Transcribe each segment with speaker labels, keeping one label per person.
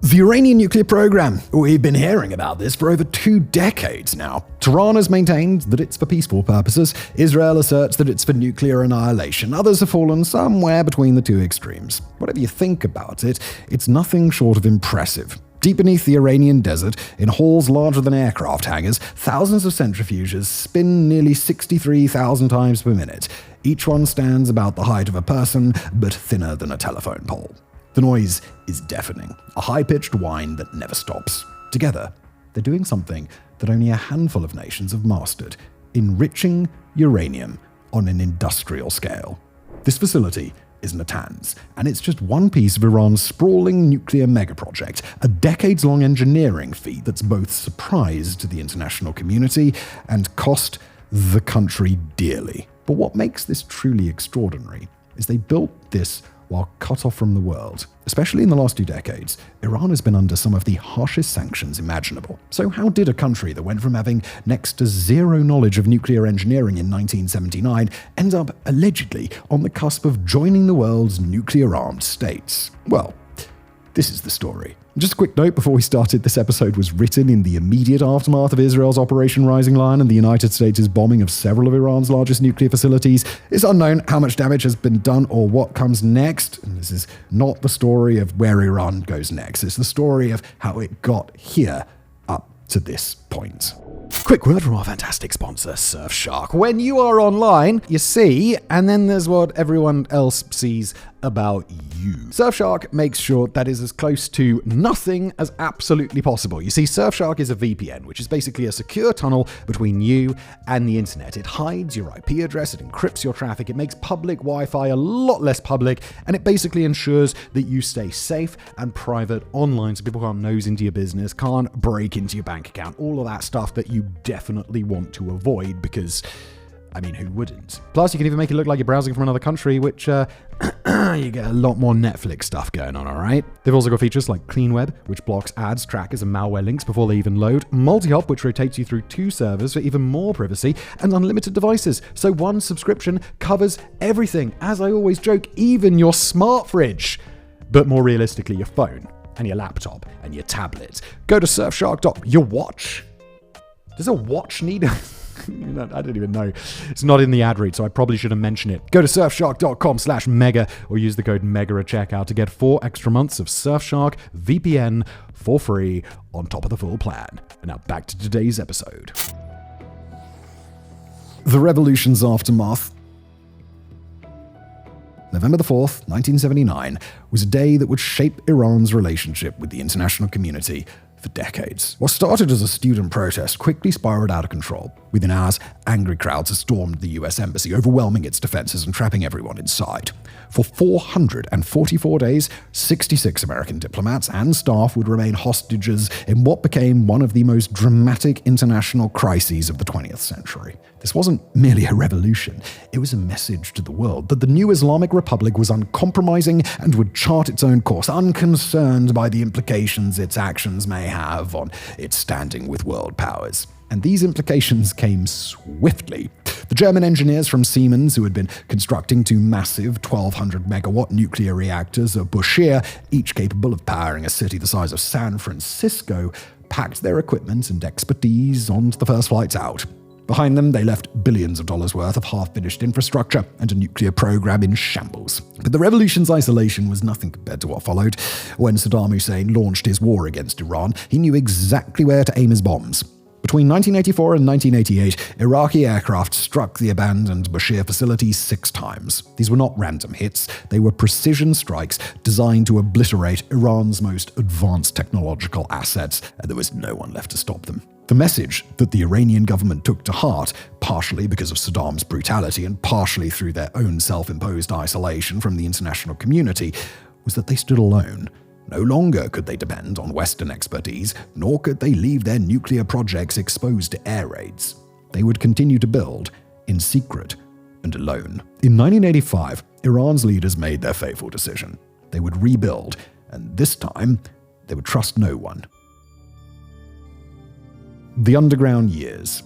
Speaker 1: The Iranian nuclear program. We've been hearing about this for over 2 decades now. Tehran has maintained that it's for peaceful purposes. Israel asserts that it's for nuclear annihilation. Others have fallen somewhere between the two extremes. Whatever you think about it, it's nothing short of impressive. Deep beneath the Iranian desert, in halls larger than aircraft hangars, thousands of centrifuges spin nearly 63,000 times per minute. Each one stands about the height of a person, but thinner than a telephone pole. The noise is deafening, a high-pitched whine that never stops. Together, they're doing something that only a handful of nations have mastered: enriching uranium on an industrial scale. This facility is Natanz, and it's just one piece of Iran's sprawling nuclear megaproject, a decades-long engineering feat that's both surprised the international community and cost the country dearly. But what makes this truly extraordinary is they built this while cut off from the world. Especially in the last 2 decades, Iran has been under some of the harshest sanctions imaginable. So how did a country that went from having next to zero knowledge of nuclear engineering in 1979 end up allegedly on the cusp of joining the world's nuclear-armed states? Well, this is the story. Just a quick note before we started, this episode was written in the immediate aftermath of Israel's Operation Rising Lion and the United States' bombing of several of Iran's largest nuclear facilities. It's unknown how much damage has been done or what comes next. And this is not the story of where Iran goes next. It's the story of how it got here up to this point. Quick word from our fantastic sponsor, Surfshark. When you are online, you see, and then there's what everyone else sees about you. Surfshark makes sure that is as close to nothing as absolutely possible. You see, Surfshark is a VPN, which is basically a secure tunnel between you and the internet. It hides your IP address, it encrypts your traffic, it makes public Wi-Fi a lot less public, and it basically ensures that you stay safe and private online so people can't nose into your business, can't break into your bank account, all of that stuff that you definitely want to avoid because, I mean, who wouldn't? Plus, you can even make it look like you're browsing from another country, which, you get a lot more Netflix stuff going on, alright? They've also got features like Clean Web, which blocks ads, trackers, and malware links before they even load, Multi-Hop, which rotates you through 2 servers for even more privacy, and unlimited devices, so one subscription covers everything. As I always joke, even your smart fridge, but more realistically, your phone, and your laptop, and your tablet. Go to Surfshark. Your watch? Does a watch need I don't even know. It's not in the ad read, so I probably should have mentioned it. Go to surfshark.com/mega or use the code MEGA at checkout to get 4 extra months of Surfshark VPN for free on top of the full plan. And now back to today's episode. The revolution's aftermath. November the 4th, 1979, was a day that would shape Iran's relationship with the international community for decades. What started as a student protest quickly spiraled out of control. Within hours, angry crowds had stormed the US embassy, overwhelming its defenses and trapping everyone inside. For 444 days, 66 American diplomats and staff would remain hostages in what became one of the most dramatic international crises of the 20th century. This wasn't merely a revolution, it was a message to the world that the new Islamic Republic was uncompromising and would chart its own course, unconcerned by the implications its actions may have on its standing with world powers. And these implications came swiftly. The German engineers from Siemens, who had been constructing 2 massive 1,200-megawatt nuclear reactors at Bushehr, each capable of powering a city the size of San Francisco, packed their equipment and expertise onto the first flights out. Behind them, they left billions of dollars worth of half-finished infrastructure and a nuclear program in shambles. But the revolution's isolation was nothing compared to what followed. When Saddam Hussein launched his war against Iran, he knew exactly where to aim his bombs. Between 1984 and 1988, Iraqi aircraft struck the abandoned Bushehr facility 6 times. These were not random hits, they were precision strikes designed to obliterate Iran's most advanced technological assets, and there was no one left to stop them. The message that the Iranian government took to heart, partially because of Saddam's brutality and partially through their own self-imposed isolation from the international community, was that they stood alone. No longer could they depend on Western expertise, nor could they leave their nuclear projects exposed to air raids. They would continue to build, in secret and alone. In 1985, Iran's leaders made their fateful decision. They would rebuild, and this time, they would trust no one. The underground years.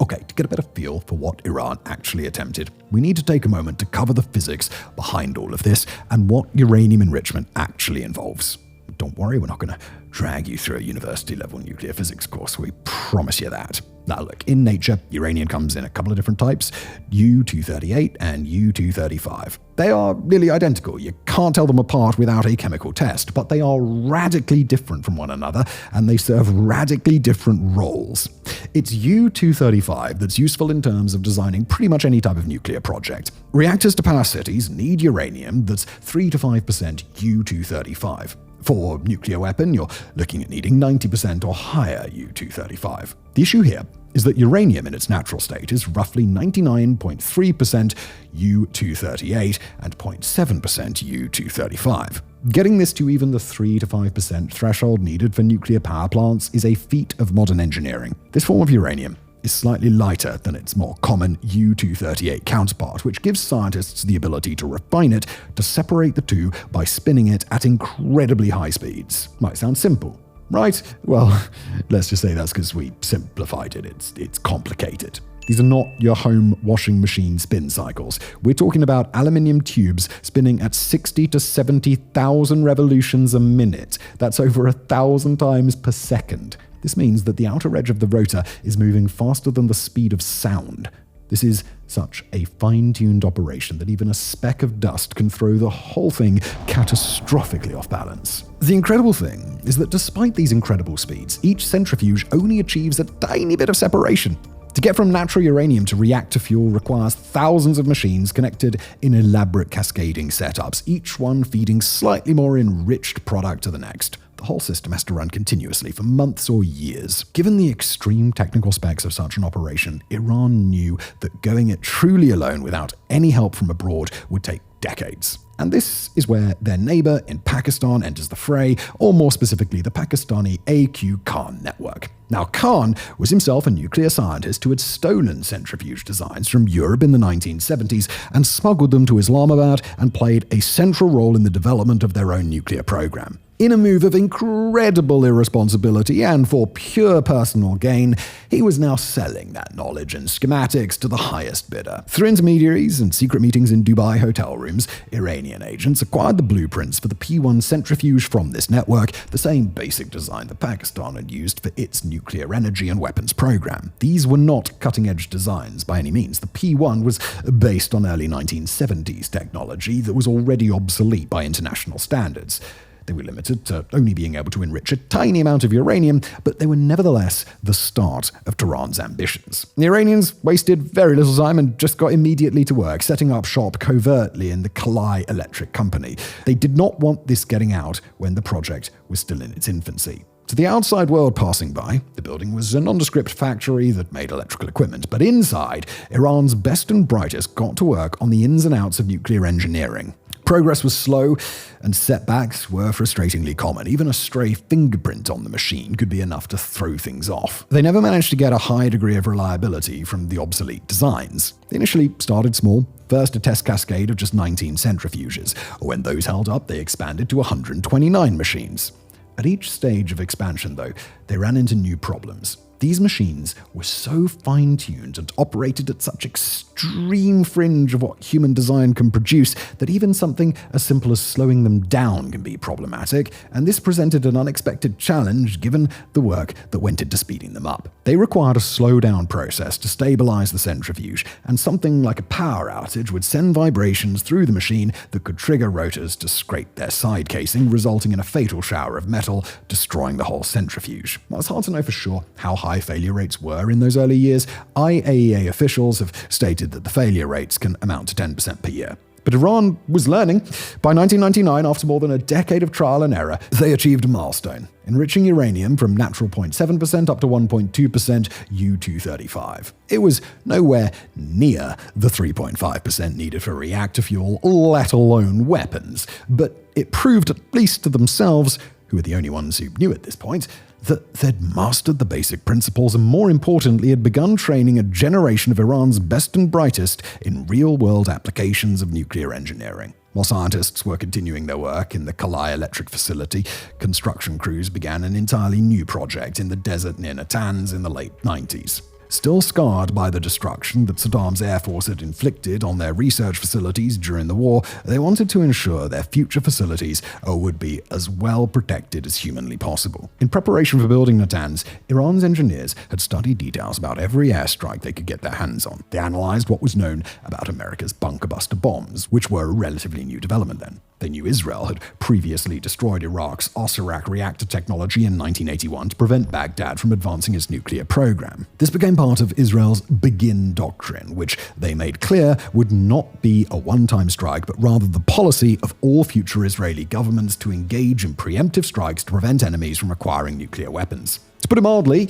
Speaker 1: Okay, to get a better feel for what Iran actually attempted, we need to take a moment to cover the physics behind all of this and what uranium enrichment actually involves. Don't worry, we're not going to drag you through a university-level nuclear physics course. We promise you that. Now look, in nature, uranium comes in a couple of different types, U-238 and U-235. They are nearly identical. You can't tell them apart without a chemical test, but they are radically different from one another, and they serve radically different roles. It's U-235 that's useful in terms of designing pretty much any type of nuclear project. Reactors to power cities need uranium that's 3 to 5% U-235. For nuclear weapon, you're looking at needing 90% or higher U-235. The issue here is that uranium in its natural state is roughly 99.3% U-238 and 0.7% U-235. Getting this to even the 3 to 5% threshold needed for nuclear power plants is a feat of modern engineering. This form of uranium is slightly lighter than its more common U-238 counterpart, which gives scientists the ability to refine it to separate the two by spinning it at incredibly high speeds. Might sound simple, right? Well, let's just say that's because we simplified it. It's complicated. These are not your home washing machine spin cycles. We're talking about aluminium tubes spinning at 60 to 70,000 revolutions a minute. That's over 1,000 times per second. This means that the outer edge of the rotor is moving faster than the speed of sound. This is such a fine-tuned operation that even a speck of dust can throw the whole thing catastrophically off balance. The incredible thing is that despite these incredible speeds, each centrifuge only achieves a tiny bit of separation. To get from natural uranium to reactor fuel requires thousands of machines connected in elaborate cascading setups, each one feeding slightly more enriched product to the next. The whole system has to run continuously for months or years. Given the extreme technical specs of such an operation, Iran knew that going it truly alone without any help from abroad would take decades. And this is where their neighbor in Pakistan enters the fray, or more specifically, the Pakistani AQ Khan network. Now, Khan was himself a nuclear scientist who had stolen centrifuge designs from Europe in the 1970s and smuggled them to Islamabad and played a central role in the development of their own nuclear program. In a move of incredible irresponsibility and for pure personal gain, he was now selling that knowledge and schematics to the highest bidder. Through intermediaries and secret meetings in Dubai hotel rooms, Iranian agents acquired the blueprints for the P1 centrifuge from this network, the same basic design that Pakistan had used for its nuclear energy and weapons program. These were not cutting-edge designs by any means. The P1 was based on early 1970s technology that was already obsolete by international standards. They were limited to only being able to enrich a tiny amount of uranium, but they were nevertheless the start of Tehran's ambitions. The Iranians wasted very little time and just got immediately to work, setting up shop covertly in the Kalai Electric Company. They did not want this getting out when the project was still in its infancy. To the outside world passing by, the building was a nondescript factory that made electrical equipment, but inside, Iran's best and brightest got to work on the ins and outs of nuclear engineering. Progress was slow, and setbacks were frustratingly common. Even a stray fingerprint on the machine could be enough to throw things off. They never managed to get a high degree of reliability from the obsolete designs. They initially started small. First, a test cascade of just 19 centrifuges. When those held up, they expanded to 129 machines. At each stage of expansion, though, they ran into new problems. These machines were so fine-tuned and operated at such extreme fringe of what human design can produce that even something as simple as slowing them down can be problematic, and this presented an unexpected challenge given the work that went into speeding them up. They required a slow-down process to stabilize the centrifuge, and something like a power outage would send vibrations through the machine that could trigger rotors to scrape their side casing, resulting in a fatal shower of metal, destroying the whole centrifuge. Now, it's hard to know for sure how high failure rates were in those early years. IAEA officials have stated that the failure rates can amount to 10% per year. But Iran was learning. By 1999, after more than a decade of trial and error, they achieved a milestone, enriching uranium from natural 0.7% up to 1.2% U-235. It was nowhere near the 3.5% needed for reactor fuel, let alone weapons. But it proved, at least to themselves, who were the only ones who knew at this point, that they'd mastered the basic principles and, more importantly, had begun training a generation of Iran's best and brightest in real-world applications of nuclear engineering. While scientists were continuing their work in the Kalai Electric Facility, construction crews began an entirely new project in the desert near Natanz in the late 90s. Still scarred by the destruction that Saddam's air force had inflicted on their research facilities during the war, they wanted to ensure their future facilities would be as well protected as humanly possible. In preparation for building Natanz, Iran's engineers had studied details about every airstrike they could get their hands on. They analyzed what was known about America's bunker buster bombs, which were a relatively new development then. They knew Israel had previously destroyed Iraq's Osirak reactor technology in 1981 to prevent Baghdad from advancing its nuclear program. This became part of Israel's Begin Doctrine, which they made clear would not be a one-time strike, but rather the policy of all future Israeli governments to engage in preemptive strikes to prevent enemies from acquiring nuclear weapons. To put it mildly,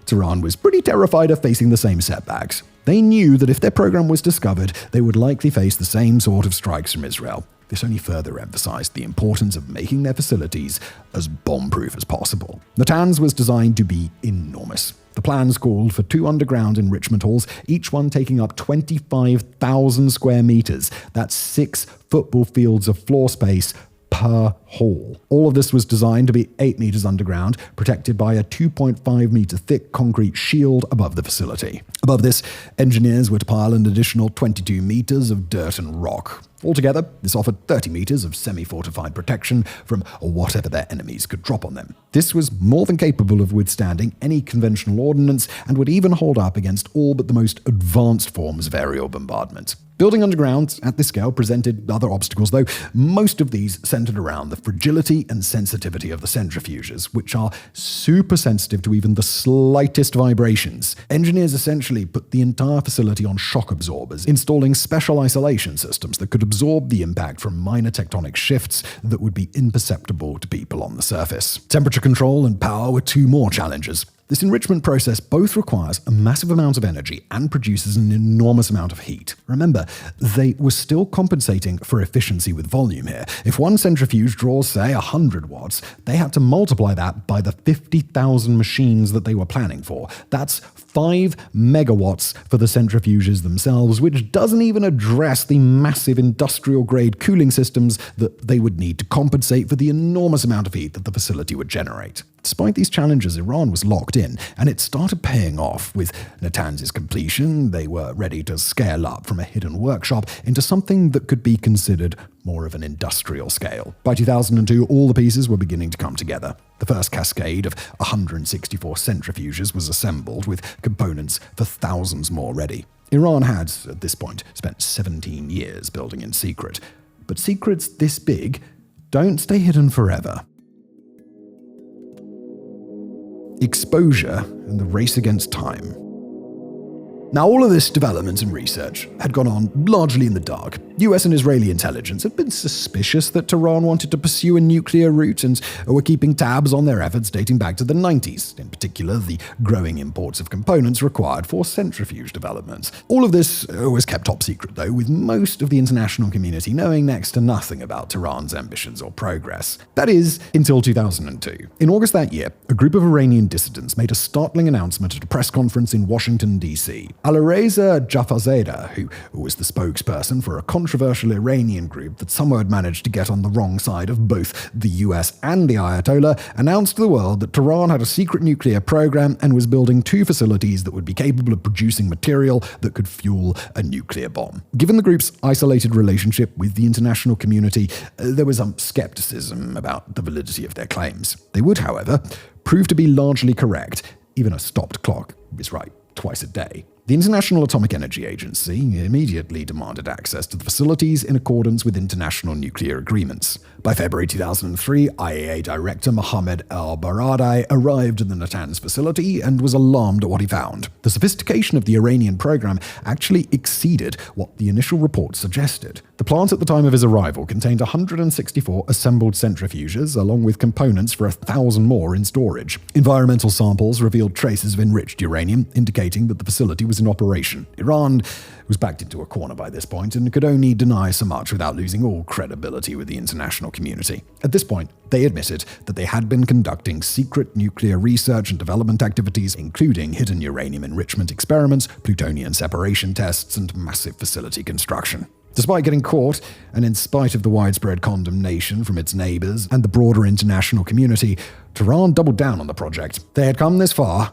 Speaker 1: Tehran was pretty terrified of facing the same setbacks. They knew that if their program was discovered, they would likely face the same sort of strikes from Israel. This only further emphasized the importance of making their facilities as bomb-proof as possible. Natanz was designed to be enormous. The plans called for 2 underground enrichment halls, each one taking up 25,000 square meters. That's 6 football fields of floor space per hall. All of this was designed to be 8 meters underground, protected by a 2.5 meter thick concrete shield above the facility. Above this, engineers were to pile an additional 22 meters of dirt and rock. Altogether, this offered 30 meters of semi-fortified protection from whatever their enemies could drop on them. This was more than capable of withstanding any conventional ordnance and would even hold up against all but the most advanced forms of aerial bombardment. Building underground at this scale presented other obstacles, though, most of these centered around the fragility and sensitivity of the centrifuges, which are super sensitive to even the slightest vibrations. Engineers essentially put the entire facility on shock absorbers, installing special isolation systems that could absorb the impact from minor tectonic shifts that would be imperceptible to people on the surface. Temperature control and power were 2 more challenges. This enrichment process both requires a massive amount of energy and produces an enormous amount of heat. Remember, they were still compensating for efficiency with volume here. If one centrifuge draws, say, 100 watts, they had to multiply that by the 50,000 machines that they were planning for. That's 5 megawatts for the centrifuges themselves, which doesn't even address the massive industrial-grade cooling systems that they would need to compensate for the enormous amount of heat that the facility would generate. Despite these challenges, Iran was locked in, and it started paying off. With Natanz's completion, they were ready to scale up from a hidden workshop into something that could be considered more of an industrial scale. By 2002, all the pieces were beginning to come together. The first cascade of 164 centrifuges was assembled, with components for thousands more ready. Iran had, at this point, spent 17 years building in secret. But secrets this big don't stay hidden forever. Exposure and the race against time. Now, all of this development and research had gone on largely in the dark. US and Israeli intelligence had been suspicious that Tehran wanted to pursue a nuclear route and were keeping tabs on their efforts dating back to the 90s, in particular the growing imports of components required for centrifuge development. All of this was kept top secret, though, with most of the international community knowing next to nothing about Tehran's ambitions or progress. That is, until 2002. In August that year, a group of Iranian dissidents made a startling announcement at a press conference in Washington, D.C. Alireza Jafarzadeh, who was the spokesperson for a controversial Iranian group that somehow had managed to get on the wrong side of both the US and the Ayatollah, announced to the world that Tehran had a secret nuclear program and was building 2 facilities that would be capable of producing material that could fuel a nuclear bomb. Given the group's isolated relationship with the international community, there was some skepticism about the validity of their claims. They would, however, prove to be largely correct. Even a stopped clock is right twice a day. The International Atomic Energy Agency immediately demanded access to the facilities in accordance with international nuclear agreements. By February 2003, IAEA Director Mohammed El-Baradei arrived at the Natanz facility and was alarmed at what he found. The sophistication of the Iranian program actually exceeded what the initial report suggested. The plant at the time of his arrival contained 164 assembled centrifuges, along with components for 1,000 more in storage. Environmental samples revealed traces of enriched uranium, indicating that the facility was in operation. Iran was backed into a corner by this point and could only deny so much without losing all credibility with the international community. At this point, they admitted that they had been conducting secret nuclear research and development activities, including hidden uranium enrichment experiments, plutonium separation tests, and massive facility construction. Despite getting caught, and in spite of the widespread condemnation from its neighbors and the broader international community, Tehran doubled down on the project. They had come this far,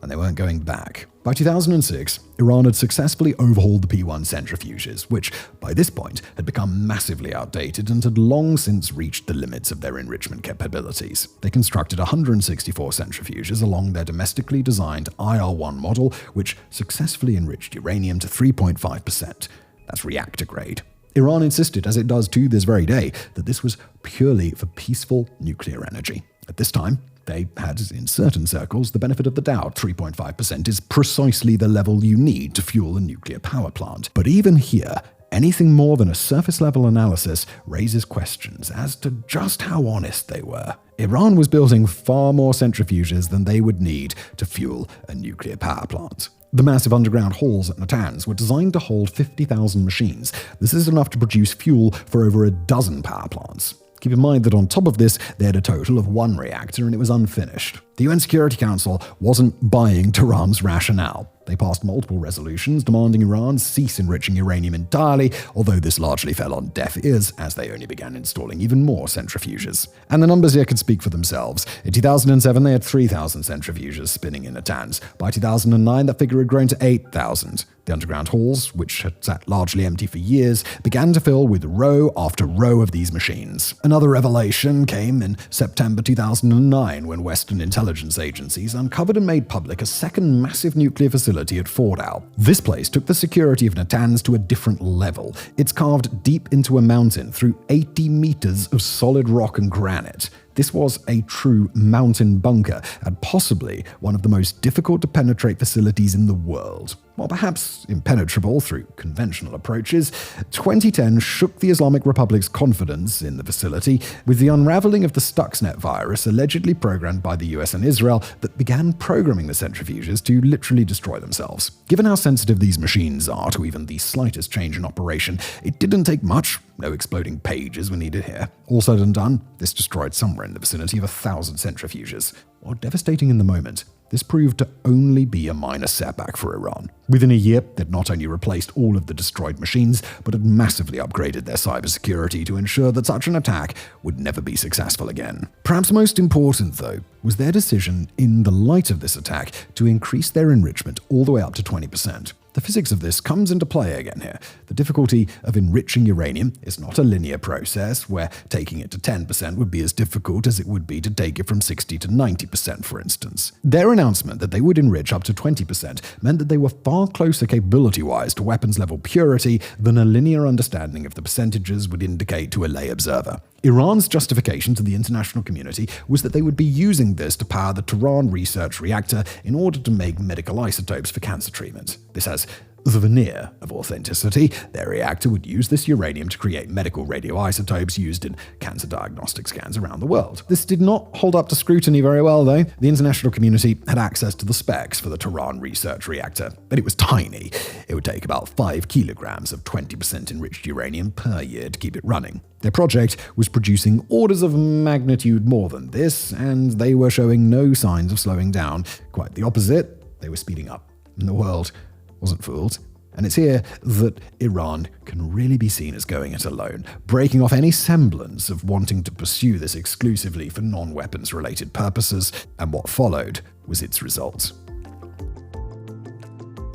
Speaker 1: and they weren't going back. By 2006, Iran had successfully overhauled the P1 centrifuges, which, by this point, had become massively outdated and had long since reached the limits of their enrichment capabilities. They constructed 164 centrifuges along their domestically designed IR-1 model, which successfully enriched uranium to 3.5%. That's reactor grade. Iran insisted, as it does to this very day, that this was purely for peaceful nuclear energy. At this time, they had, in certain circles, the benefit of the doubt. 3.5% is precisely the level you need to fuel a nuclear power plant. But even here, anything more than a surface-level analysis raises questions as to just how honest they were. Iran was building far more centrifuges than they would need to fuel a nuclear power plant. The massive underground halls at Natanz were designed to hold 50,000 machines. This is enough to produce fuel for over a dozen power plants. Keep in mind that on top of this, they had a total of one reactor and it was unfinished. The UN Security Council wasn't buying Tehran's rationale. They passed multiple resolutions demanding Iran cease enriching uranium entirely, although this largely fell on deaf ears as they only began installing even more centrifuges. And the numbers here could speak for themselves. In 2007, they had 3,000 centrifuges spinning in Natanz. By 2009, that figure had grown to 8,000. The underground halls, which had sat largely empty for years, began to fill with row after row of these machines. Another revelation came in September 2009 when Western intelligence agencies uncovered and made public a second massive nuclear facility at Fordow. This place took the security of Natanz to a different level. It's carved deep into a mountain through 80 meters of solid rock and granite. This was a true mountain bunker, and possibly one of the most difficult to penetrate facilities in the world. While perhaps impenetrable through conventional approaches, 2010 shook the Islamic Republic's confidence in the facility with the unraveling of the Stuxnet virus allegedly programmed by the US and Israel that began programming the centrifuges to literally destroy themselves. Given how sensitive these machines are to even the slightest change in operation, it didn't take much. No exploding pages were needed here. All said and done, this destroyed somewhere in the vicinity of 1,000 centrifuges. While devastating in the moment, this proved to only be a minor setback for Iran. Within a year, they'd not only replaced all of the destroyed machines, but had massively upgraded their cybersecurity to ensure that such an attack would never be successful again. Perhaps most important, though, was their decision, in the light of this attack, to increase their enrichment all the way up to 20%. The physics of this comes into play again here. The difficulty of enriching uranium is not a linear process where taking it to 10% would be as difficult as it would be to take it from 60 to 90%, for instance. Their announcement that they would enrich up to 20% meant that they were far closer capability-wise to weapons-level purity than a linear understanding of the percentages would indicate to a lay observer. Iran's justification to the international community was that they would be using this to power the Tehran research reactor in order to make medical isotopes for cancer treatment. This has the veneer of authenticity. Their reactor would use this uranium to create medical radioisotopes used in cancer diagnostic scans around the world. This did not hold up to scrutiny very well, though. The international community had access to the specs for the Tehran research reactor, but it was tiny. It would take about 5 kilograms of 20% enriched uranium per year to keep it running. Their project was producing orders of magnitude more than this, and they were showing no signs of slowing down. Quite the opposite, they were speeding up. And the world wasn't fooled. And it's here that Iran can really be seen as going it alone, breaking off any semblance of wanting to pursue this exclusively for non-weapons related purposes, and what followed was its result.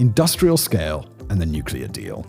Speaker 1: Industrial scale and the nuclear deal.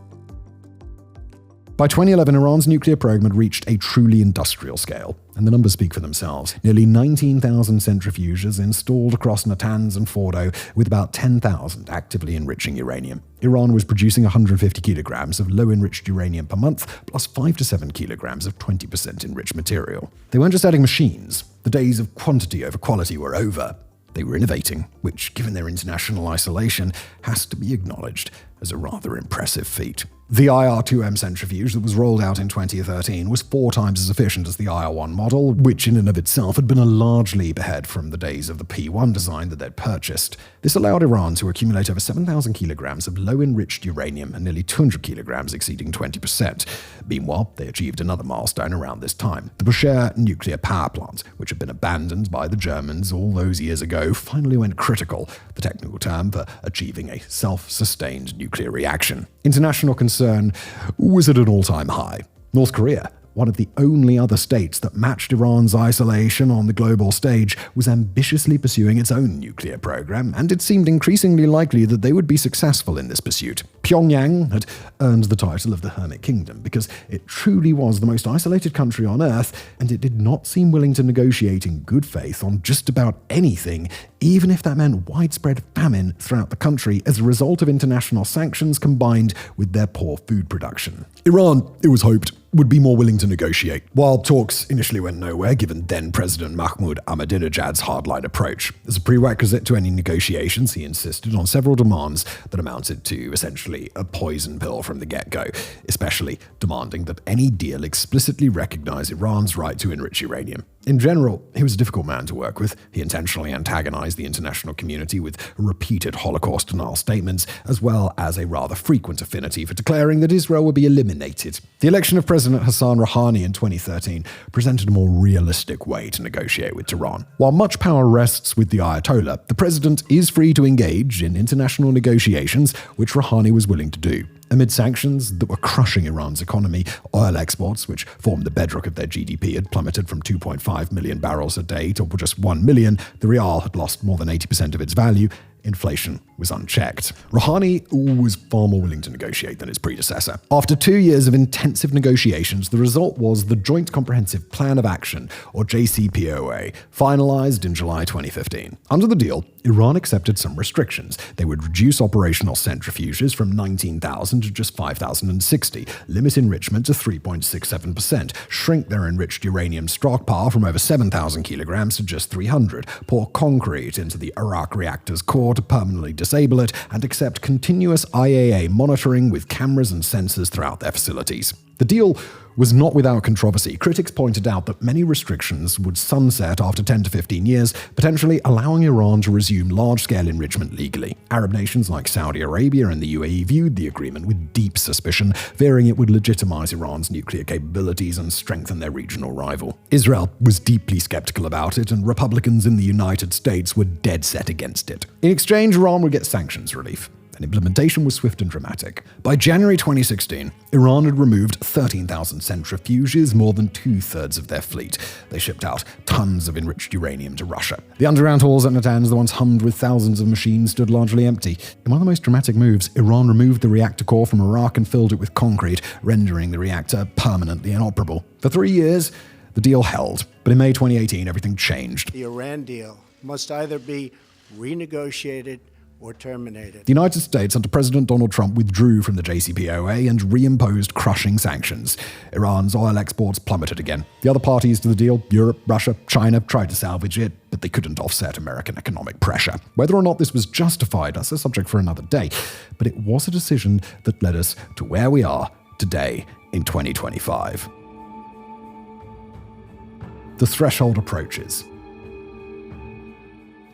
Speaker 1: By 2011, Iran's nuclear program had reached a truly industrial scale, and the numbers speak for themselves. Nearly 19,000 centrifuges installed across Natanz and Fordow, with about 10,000 actively enriching uranium. Iran was producing 150 kilograms of low-enriched uranium per month, plus 5 to 7 kilograms of 20% enriched material. They weren't just adding machines. The days of quantity over quality were over. They were innovating, which, given their international isolation, has to be acknowledged as a rather impressive feat. The IR-2M centrifuge that was rolled out in 2013 was 4 times as efficient as the IR-1 model, which in and of itself had been a large leap ahead from the days of the P1 design that they'd purchased. This allowed Iran to accumulate over 7,000 kilograms of low-enriched uranium and nearly 200 kilograms exceeding 20%. Meanwhile, they achieved another milestone around this time. The Bushehr nuclear power plant, which had been abandoned by the Germans all those years ago, finally went critical, the technical term for achieving a self-sustained nuclear reaction. International concern was at an all-time high. North Korea one of the only other states that matched Iran's isolation on the global stage, was ambitiously pursuing its own nuclear program, and it seemed increasingly likely that they would be successful in this pursuit. Pyongyang had earned the title of the Hermit Kingdom because it truly was the most isolated country on Earth, and it did not seem willing to negotiate in good faith on just about anything, even if that meant widespread famine throughout the country as a result of international sanctions combined with their poor food production. Iran, it was hoped, would be more willing to negotiate, while talks initially went nowhere given then-President Mahmoud Ahmadinejad's hardline approach. As a prerequisite to any negotiations, he insisted on several demands that amounted to essentially a poison pill from the get-go, especially demanding that any deal explicitly recognize Iran's right to enrich uranium. In general, he was a difficult man to work with. He intentionally antagonized the international community with repeated Holocaust denial statements, as well as a rather frequent affinity for declaring that Israel would be eliminated. The election of President Hassan Rouhani in 2013 presented a more realistic way to negotiate with Tehran. While much power rests with the Ayatollah, the president is free to engage in international negotiations, which Rouhani was willing to do. Amid sanctions that were crushing Iran's economy, oil exports, which formed the bedrock of their GDP, had plummeted from 2.5 million barrels a day to just 1 million. The rial had lost more than 80% of its value. Inflation was unchecked. Rouhani was far more willing to negotiate than his predecessor. After 2 years of intensive negotiations, the result was the Joint Comprehensive Plan of Action, or JCPOA, finalized in July 2015. Under the deal, Iran accepted some restrictions. They would reduce operational centrifuges from 19,000 to just 5,060, limit enrichment to 3.67%, shrink their enriched uranium stockpile from over 7,000 kilograms to just 300, pour concrete into the Arak reactor's core to permanently disable it, and accept continuous IAEA monitoring with cameras and sensors throughout their facilities. The deal was not without controversy. Critics pointed out that many restrictions would sunset after 10 to 15 years, potentially allowing Iran to resume large-scale enrichment legally. Arab nations like Saudi Arabia and the UAE viewed the agreement with deep suspicion, fearing it would legitimize Iran's nuclear capabilities and strengthen their regional rival. Israel was deeply skeptical about it, and Republicans in the United States were dead set against it. In exchange, Iran would get sanctions relief, and implementation was swift and dramatic. By January 2016, Iran had removed 13,000 centrifuges, more than 2/3 of their fleet. They shipped out tons of enriched uranium to Russia. The underground halls at Natanz, the once hummed with thousands of machines, stood largely empty. In one of the most dramatic moves, Iran removed the reactor core from Iraq and filled it with concrete, rendering the reactor permanently inoperable. For 3 years, the deal held, but in May 2018, everything changed.
Speaker 2: The Iran deal must either be renegotiated or terminated.
Speaker 1: The United States, under President Donald Trump, withdrew from the JCPOA and reimposed crushing sanctions. Iran's oil exports plummeted again. The other parties to the deal, Europe, Russia, China, tried to salvage it, but they couldn't offset American economic pressure. Whether or not this was justified, that's a subject for another day, but it was a decision that led us to where we are today in 2025. The threshold approaches.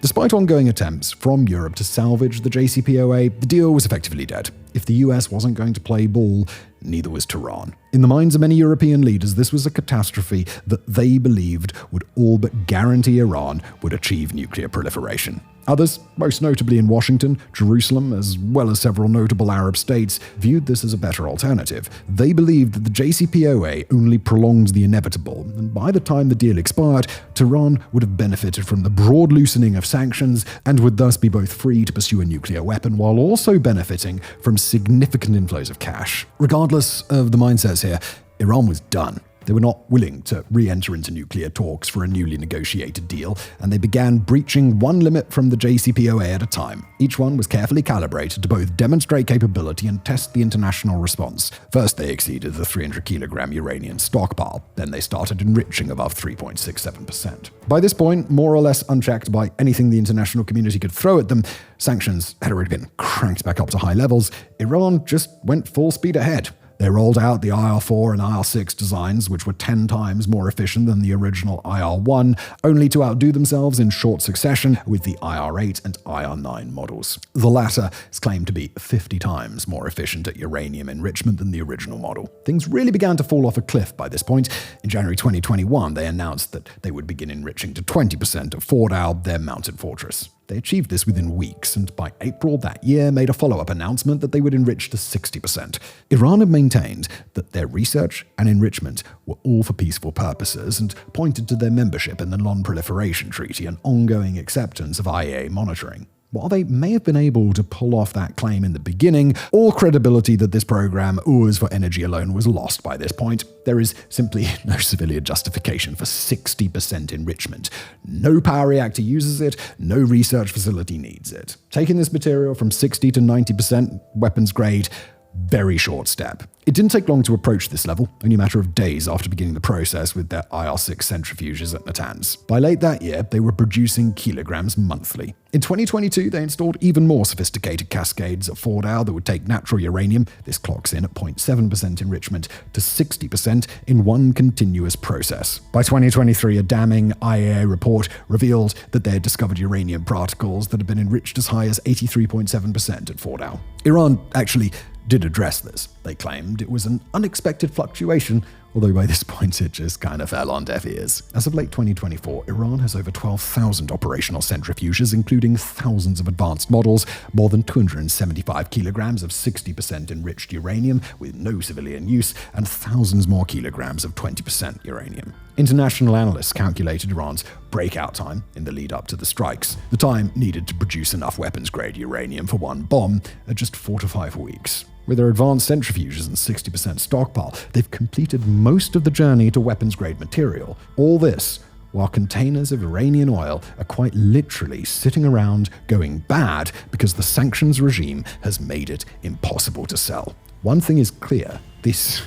Speaker 1: Despite ongoing attempts from Europe to salvage the JCPOA, the deal was effectively dead. If the US wasn't going to play ball, neither was Tehran. In the minds of many European leaders, this was a catastrophe that they believed would all but guarantee Iran would achieve nuclear proliferation. Others, most notably in Washington, Jerusalem, as well as several notable Arab states, viewed this as a better alternative. They believed that the JCPOA only prolonged the inevitable, and by the time the deal expired, Tehran would have benefited from the broad loosening of sanctions and would thus be both free to pursue a nuclear weapon while also benefiting from significant inflows of cash. Regardless of the mindsets here, Iran was done. They were not willing to re-enter into nuclear talks for a newly negotiated deal, and they began breaching one limit from the JCPOA at a time. Each one was carefully calibrated to both demonstrate capability and test the international response. First, they exceeded the 300-kilogram uranium stockpile. Then they started enriching above 3.67%. By this point, more or less unchecked by anything the international community could throw at them, sanctions had already been cranked back up to high levels. Iran just went full speed ahead. They rolled out the IR-4 and IR-6 designs, which were 10 times more efficient than the original IR-1, only to outdo themselves in short succession with the IR-8 and IR-9 models. The latter is claimed to be 50 times more efficient at uranium enrichment than the original model. Things really began to fall off a cliff by this point. In January 2021, they announced that they would begin enriching to 20% of Fordow, their mountain fortress. They achieved this within weeks, and by April that year made a follow-up announcement that they would enrich to 60%. Iran had maintained that their research and enrichment were all for peaceful purposes and pointed to their membership in the Non-Proliferation Treaty and ongoing acceptance of IAEA monitoring. While they may have been able to pull off that claim in the beginning, all credibility that this program was for energy alone was lost by this point. There is simply no civilian justification for 60% enrichment. No power reactor uses it, no research facility needs it. Taking this material from 60 to 90% weapons grade, very short step. It didn't take long to approach this level, only a matter of days after beginning the process with their IR-6 centrifuges at Natanz. By late that year, they were producing kilograms monthly. In 2022, they installed even more sophisticated cascades at Fordow that would take natural uranium, this clocks in at 0.7% enrichment, to 60% in one continuous process. By 2023, a damning IAEA report revealed that they had discovered uranium particles that had been enriched as high as 83.7% at Fordow. Iran actually did address this. They claimed it was an unexpected fluctuation, although by this point it just kind of fell on deaf ears. As of late 2024, Iran has over 12,000 operational centrifuges, including thousands of advanced models, more than 275 kilograms of 60% enriched uranium with no civilian use, and thousands more kilograms of 20% uranium. International analysts calculated Iran's breakout time in the lead up to the strikes, the time needed to produce enough weapons-grade uranium for one bomb, at just 4 to 5 weeks. With their advanced centrifuges and 60% stockpile, they've completed most of the journey to weapons-grade material. All this while containers of Iranian oil are quite literally sitting around going bad because the sanctions regime has made it impossible to sell. One thing is clear, this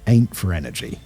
Speaker 1: ain't for energy.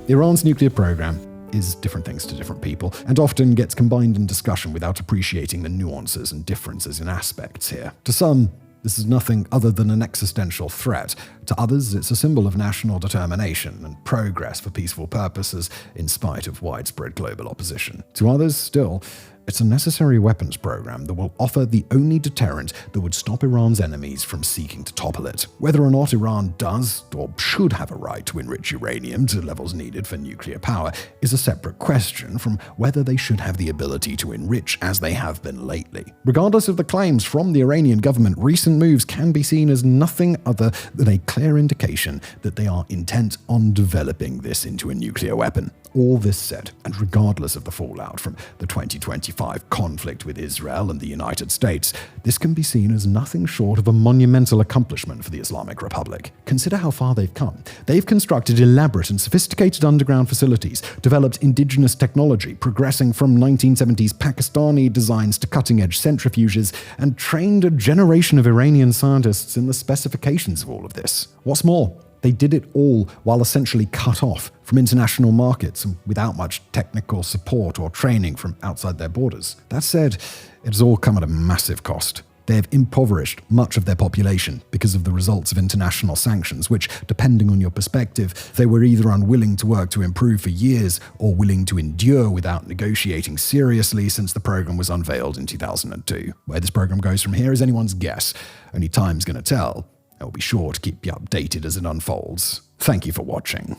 Speaker 1: Iran's nuclear program is different things to different people, and often gets combined in discussion without appreciating the nuances and differences in aspects here. To some, this is nothing other than an existential threat. To others, it's a symbol of national determination and progress for peaceful purposes in spite of widespread global opposition. To others, still, it's a necessary weapons program that will offer the only deterrent that would stop Iran's enemies from seeking to topple it. Whether or not Iran does or should have a right to enrich uranium to levels needed for nuclear power is a separate question from whether they should have the ability to enrich as they have been lately. Regardless of the claims from the Iranian government, recent moves can be seen as nothing other than a clear indication that they are intent on developing this into a nuclear weapon. All this said, and regardless of the fallout from the 2025 conflict with Israel and the United States, this can be seen as nothing short of a monumental accomplishment for the Islamic Republic. Consider how far they've come. They've constructed elaborate and sophisticated underground facilities, developed indigenous technology, progressing from 1970s Pakistani designs to cutting-edge centrifuges, and trained a generation of Iranian scientists in the specifications of all of this. What's more, they did it all while essentially cut off from international markets and without much technical support or training from outside their borders. That said, it has all come at a massive cost. They have impoverished much of their population because of the results of international sanctions, which, depending on your perspective, they were either unwilling to work to improve for years or willing to endure without negotiating seriously since the program was unveiled in 2002. Where this program goes from here is anyone's guess. Only time's going to tell. I'll be sure to keep you updated as it unfolds. Thank you for watching.